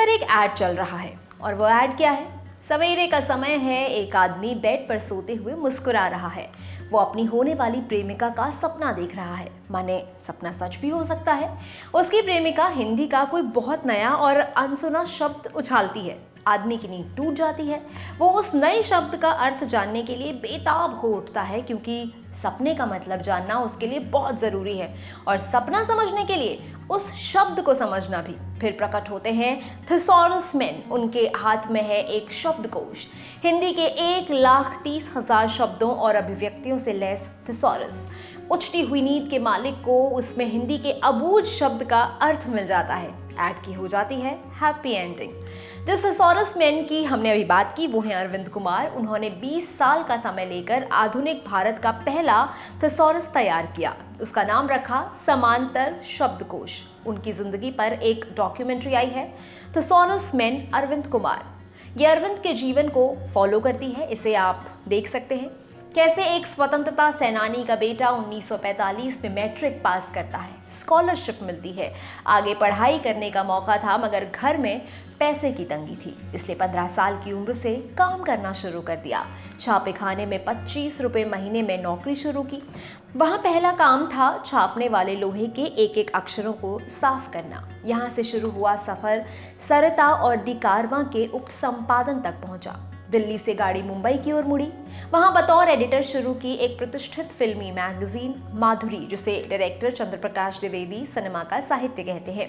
पर एक ऐड चल रहा है और वो ऐड क्या है? सवेरे का समय है, एक आदमी बेड पर सोते हुए मुस्कुरा रहा है। वो अपनी होने वाली प्रेमिका का सपना देख रहा है। माने सपना सच भी हो सकता है। उसकी प्रेमिका हिंदी का कोई बहुत नया और अनसुना शब्द उछालती है। आदमी की नींद टूट जाती है। वो उस नए शब्द का अर्थ जानने के लिए बेताब हो उठता है, क्योंकि सपने का मतलब जानना उसके लिए बहुत जरूरी है और सपना समझने के लिए उस शब्द को समझना भी। फिर प्रकट होते हैं थिसॉरस मेन। उनके हाथ में है एक शब्दकोश, हिंदी के 1,30,000 शब्दों और अभिव्यक्तियों से लैस थिसॉरस। उछटी हुई नींद के मालिक को उसमें हिंदी के अबूझ शब्द का अर्थ मिल जाता है। ऐड की हो जाती है हैप्पी एंडिंग। जिस थिसॉरस मैन की हमने अभी बात की वो है अरविंद कुमार। उन्होंने 20 साल का समय लेकर आधुनिक भारत का पहला थिसॉरस तैयार किया। उसका नाम रखा समांतर शब्दकोश। उनकी जिंदगी पर एक डॉक्यूमेंट्री आई है, थिसॉरस मैन अरविंद कुमार। ये अरविंद के जीवन को फॉलो करती है। इसे आप देख सकते हैं कैसे एक स्वतंत्रता सेनानी का बेटा 1945 में मैट्रिक पास करता है, स्कॉलरशिप मिलती है, आगे पढ़ाई करने का मौका था, मगर घर में पैसे की तंगी थी, इसलिए 15 साल की उम्र से काम करना शुरू कर दिया। छापे खाने में 25 रुपए महीने में नौकरी शुरू की। वहाँ पहला काम था छापने वाले लोहे के एक एक अक्षरों को साफ करना। यहाँ से शुरू हुआ सफर सरिता और दी कारवां के उपसंपादन तक पहुंचा। दिल्ली से गाड़ी मुंबई की ओर मुड़ी। वहां बतौर एडिटर शुरू की एक प्रतिष्ठित फिल्मी मैगजीन माधुरी, जिसे डायरेक्टर चंद्र प्रकाश द्विवेदी सिनेमा का साहित्य कहते हैं।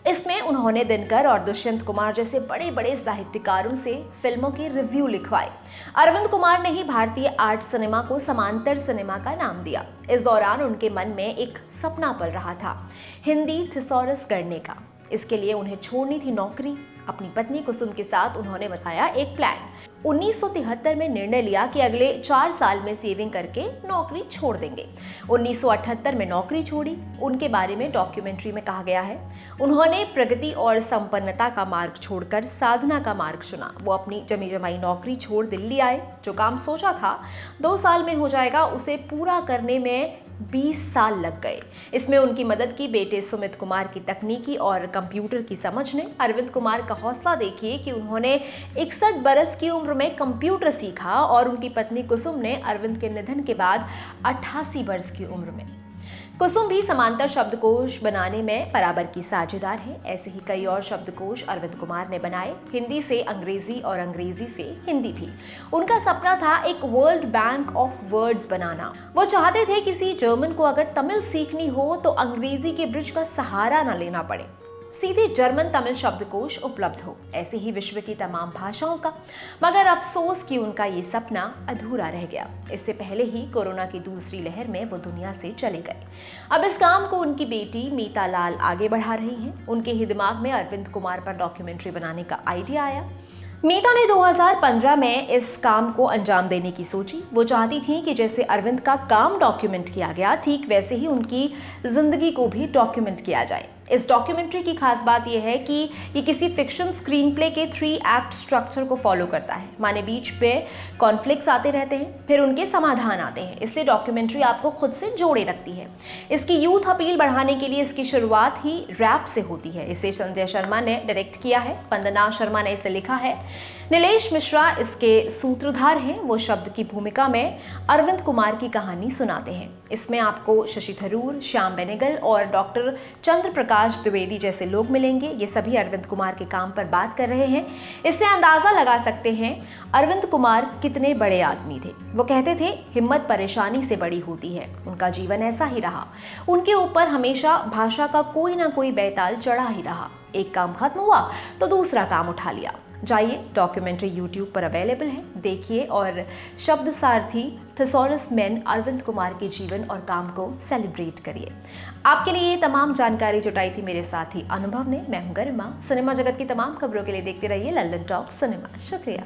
इसमें उन्होंने दिनकर और दुष्यंत कुमार जैसे बड़े बड़े साहित्यकारों से फिल्मों के रिव्यू लिखवाए। अरविंद कुमार ने ही भारतीय आर्ट सिनेमा को समांतर सिनेमा का नाम दिया। इस दौरान उनके मन में एक सपना पल रहा था, हिंदी थिसॉरस करने का। इसके लिए उन्हें छोड़नी थी नौकरी। अपनी पत्नी कुसुम के साथ उन्होंने बताया एक प्लान। 1973 में निर्णय लिया कि अगले 4 साल में सेविंग करके नौकरी छोड़ देंगे। 1978 में नौकरी छोड़ी। उनके बारे में डॉक्यूमेंट्री में कहा गया है, उन्होंने प्रगति और संपन्नता का मार्ग छोड़कर साधना का मार्ग चुना। वो अपनी जमी जमाई नौकरी छोड़ दिल्ली आए। जो काम सोचा था 2 साल में हो जाएगा, उसे पूरा करने में 20 साल लग गए। इसमें उनकी मदद की बेटे सुमित कुमार की तकनीकी और कंप्यूटर की समझ ने। अरविंद कुमार का हौसला देखिए कि उन्होंने 61 बरस की उम्र में कंप्यूटर सीखा और उनकी पत्नी कुसुम ने अरविंद के निधन के बाद 88 वर्ष की उम्र में। कुसुम भी समांतर शब्दकोश बनाने में बराबर की साझेदार है। ऐसे ही कई और शब्दकोश अरविंद कुमार ने बनाए, हिंदी से अंग्रेजी और अंग्रेजी से हिंदी भी। उनका सपना था एक वर्ल्ड बैंक ऑफ वर्ड्स बनाना। वो चाहते थे किसी जर्मन को अगर तमिल सीखनी हो तो अंग्रेजी के ब्रिज का सहारा न लेना पड़े, सीधे जर्मन तमिल शब्दकोश उपलब्ध हो, ऐसे ही विश्व की तमाम भाषाओं का। मगर अफसोस कि उनका ये सपना अधूरा रह गया। इससे पहले ही कोरोना की दूसरी लहर में वो दुनिया से चले गए। अब इस काम को उनकी बेटी मीता लाल आगे बढ़ा रही हैं। उनके ही दिमाग में अरविंद कुमार पर डॉक्यूमेंट्री बनाने का आइडिया आया। मीता ने 2015 में इस काम को अंजाम देने की सोची। वो चाहती थी कि जैसे अरविंद का काम डॉक्यूमेंट किया गया, ठीक वैसे ही उनकी जिंदगी को भी डॉक्यूमेंट किया जाए। इस डॉक्यूमेंट्री की खास बात यह है कि ये किसी फिक्शन स्क्रीन प्ले के 3 एक्ट स्ट्रक्चर को फॉलो करता है। माने बीच पे कॉन्फ्लिक्ट्स आते रहते हैं, फिर उनके समाधान आते हैं, इसलिए डॉक्यूमेंट्री आपको खुद से जोड़े रखती है। इसकी यूथ अपील बढ़ाने के लिए इसकी शुरुआत ही रैप से होती है। इसे संजय शर्मा ने डायरेक्ट किया है, वंदना शर्मा ने इसे लिखा है, नीलेश मिश्रा इसके सूत्रधार हैं। वो शब्द की भूमिका में अरविंद कुमार की कहानी सुनाते हैं। इसमें आपको शशि थरूर, श्याम बेनेगल और डॉक्टर चंद्र प्रकाश द्विवेदी जैसे लोग मिलेंगे। ये सभी अरविंद कुमार के काम पर बात कर रहे हैं। इससे अंदाजा लगा सकते हैं अरविंद कुमार कितने बड़े आदमी थे। वो कहते थे हिम्मत परेशानी से बड़ी होती है। उनका जीवन ऐसा ही रहा। उनके ऊपर हमेशा भाषा का कोई ना कोई बेताल चढ़ा ही रहा। एक काम खत्म हुआ तो दूसरा काम उठा लिया। जाइए, डॉक्यूमेंट्री YouTube पर अवेलेबल है, देखिए और शब्द सारथी थिसॉरस मैन अरविंद कुमार के जीवन और काम को सेलिब्रेट करिए। आपके लिए ये तमाम जानकारी जुटाई थी मेरे साथी अनुभव ने। मैं हूं गरिमा। सिनेमा जगत की तमाम खबरों के लिए देखते रहिए लल्लन टॉप सिनेमा। शुक्रिया।